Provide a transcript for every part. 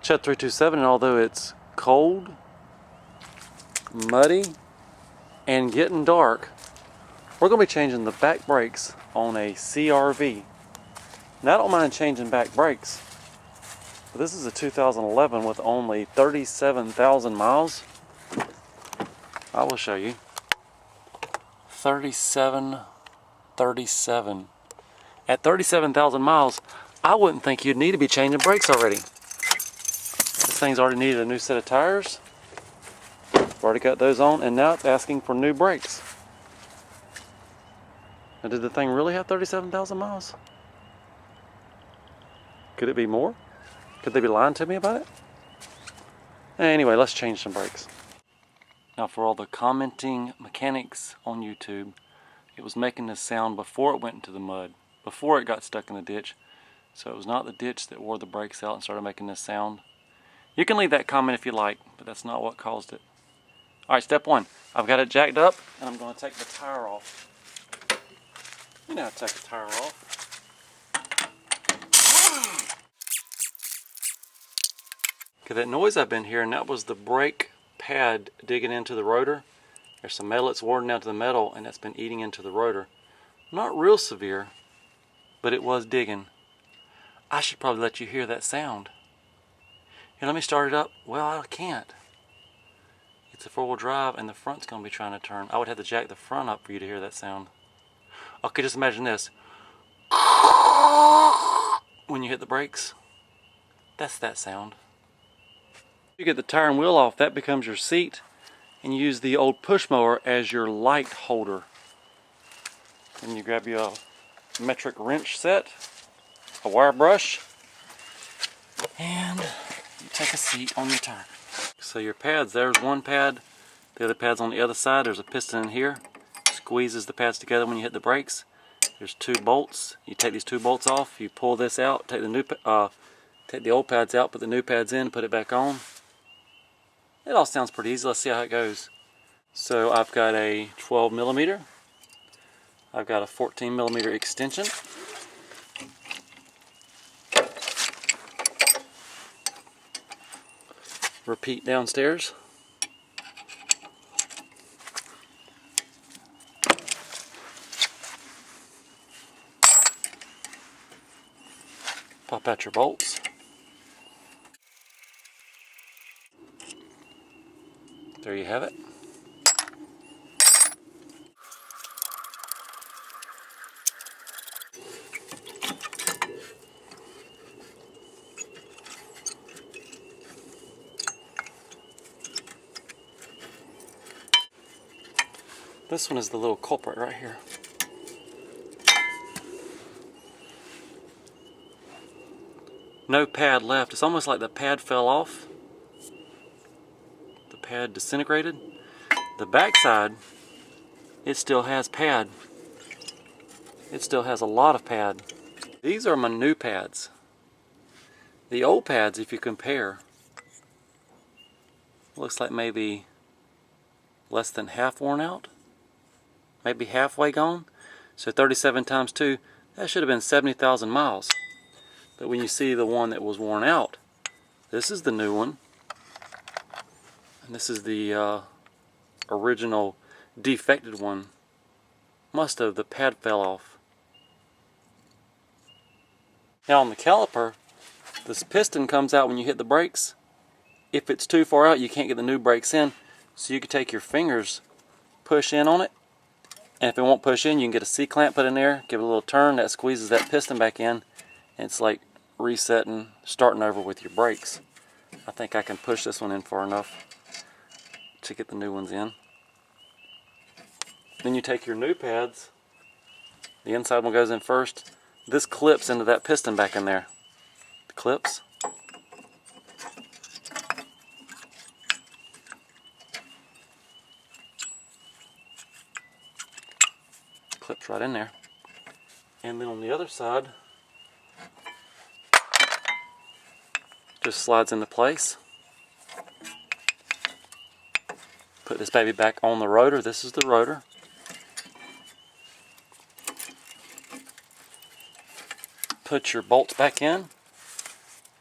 Chet 327, and although it's cold, muddy, and getting dark, we're going to be changing the back brakes on a CR-V. Now I don't mind changing back brakes, but this is a 2011 with only 37,000 miles. I will show you. 37. At 37,000 miles, I wouldn't think you'd need to be changing brakes already. This thing's already needed a new set of tires. I've already got those on, and now it's asking for new brakes. Now, did the thing really have 37,000 miles? Could it be more? Could they be lying to me about it? Anyway, let's change some brakes. Now, for all the commenting mechanics on YouTube, it was making this sound before it went into the mud, before it got stuck in the ditch. So it was not the ditch that wore the brakes out and started making this sound. You can leave that comment if you like, but that's not what caused it. Alright, step one. I've got it jacked up, and I'm going to take the tire off. You know how to take the tire off. Okay, that noise I've been hearing, that was the brake pad digging into the rotor. There's some metal that's worn down to the metal, and that's been eating into the rotor. Not real severe, but it was digging. I should probably let you hear that sound. Here, let me start it up. Well, I can't. It's a four-wheel drive, and the front's going to be trying to turn. I would have to jack the front up for you to hear that sound. Okay, just imagine this. When you hit the brakes, that's that sound. You get the tire and wheel off, that becomes your seat, and you use the old push mower as your light holder. And you grab your metric wrench set, a wire brush, and you take a seat on your tire. So your pads, there's one pad, the other pad's on the other side. There's a piston in here, squeezes the pads together when you hit the brakes. There's two bolts. You take these two bolts off, you pull this out, take the old pads out, put the new pads in, put it back on. It all sounds pretty easy. Let's see how it goes. So I've got a 12 millimeter. I've got a 14 millimeter extension. Repeat downstairs. Pop out your bolts. There you have it. This one is the little culprit right here. No pad left. It's almost like the pad fell off. The pad disintegrated. The back side, it still has pad. It still has a lot of pad. These are my new pads. The old pads, if you compare, looks like maybe less than half worn out. Maybe halfway gone. So 37 times 2, that should have been 70,000 miles. But when you see the one that was worn out, this is the new one. And this is the original defected one. Must have, the pad fell off. Now on the caliper, this piston comes out when you hit the brakes. If it's too far out, you can't get the new brakes in. So you can take your fingers, push in on it. And if it won't push in, you can get a C-clamp put in there, give it a little turn, that squeezes that piston back in, and it's like resetting, starting over with your brakes. I think I can push this one in far enough to get the new ones in. Then you take your new pads, the inside one goes in first. This clips into that piston back in there. The clips. Clips right in there. And then on the other side, just slides into place. Put this baby back on the rotor. This is the rotor. Put your bolts back in,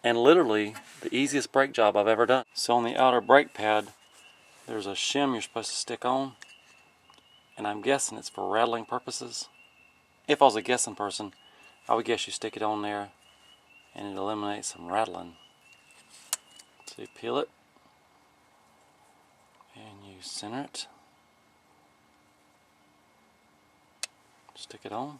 and literally The easiest brake job I've ever done. So on the outer brake pad, there's a shim you're supposed to stick on. And I'm guessing it's for rattling purposes. If I was a guessing person, I would guess you stick it on there and it eliminates some rattling. So you peel it and you center it. Stick it on.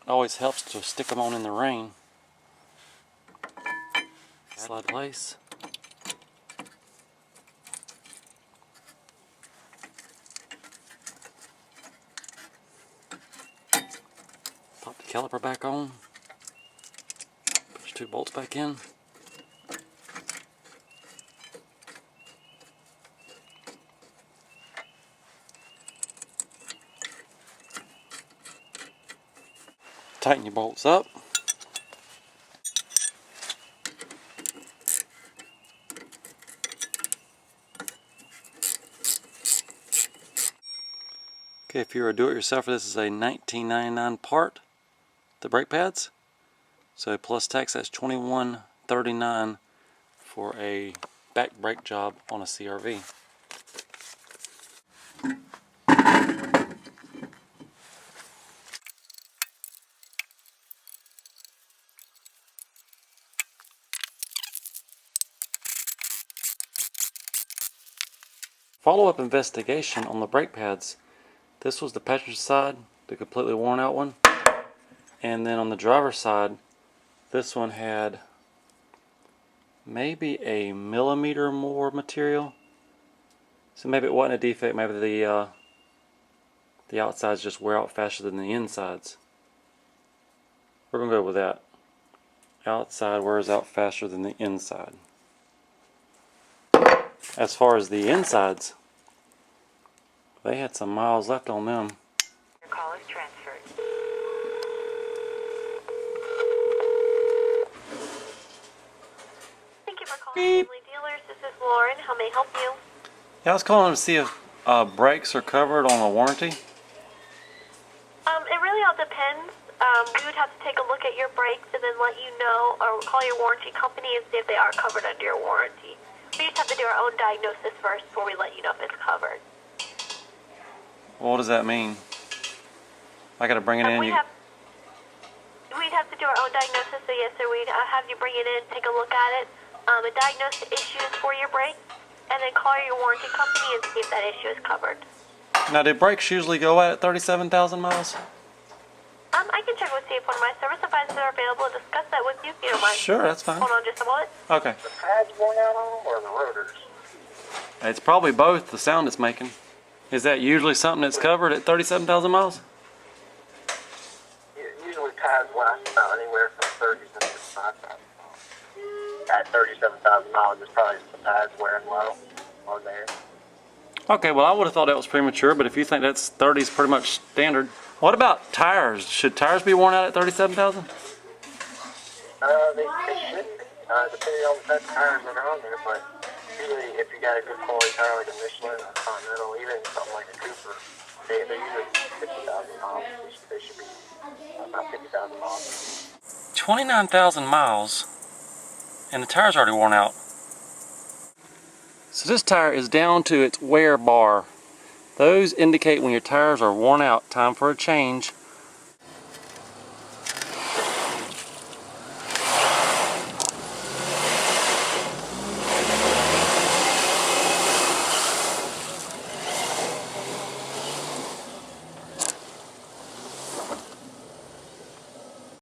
It always helps to stick them on in the rain. Slide place. Pop the caliper back on. Push 2 bolts back in. Tighten your bolts up. Okay, if you're a do-it-yourselfer, this is a $19.99 part, the brake pads. So plus tax, that's $21.39 for a back brake job on a CRV. Follow-up investigation on the brake pads. This was the passenger side, the completely worn out one. And then on the driver's side, this one had maybe a millimeter more material. So maybe it wasn't a defect, maybe the outsides just wear out faster than the insides. We're going to go with that. Outside wears out faster than the inside. As far as the insides, they had some miles left on them. Your call is transferred. Thank you for calling Family Dealers. This is Lauren. How may I help you? Yeah, I was calling to see if brakes are covered on a warranty. It really all depends. We would have to take a look at your brakes and then let you know, or call your warranty company and see if they are covered under your warranty. We just have to do our own diagnosis first before we let you know if it's covered. What does that mean? I got to bring it in. We'd have to do our own diagnosis, so yes, sir, we'd have you bring it in, take a look at it, diagnose the issues for your brakes, and then call your warranty company and see if that issue is covered. Now, do brakes usually go out at 37,000 miles? I can check with see if one of my service advisors are available to discuss that with you, if you don't mind. Sure, that's fine. Hold on just a moment. Okay. The pads worn out on them or the rotors? It's probably both, the sound it's making. Is that usually something that's covered at 37,000 miles? Usually pads last about anywhere from 30 to 65,000 miles. At 37,000 miles, it's probably the pads wearing low on there. Okay, well I would have thought that was premature, but if you think that's 30 is pretty much standard. What about tires? Should tires be worn out at 37,000? They should be, depending on the type of tires that are on there, but usually if you got a good quality tire like a Michelin or Continental, even something like a Cooper, they're usually 50,000 miles. They should be about 50,000 miles. 29,000 miles and the tire's already worn out. So this tire is down to its wear bar. Those indicate when your tires are worn out, time for a change.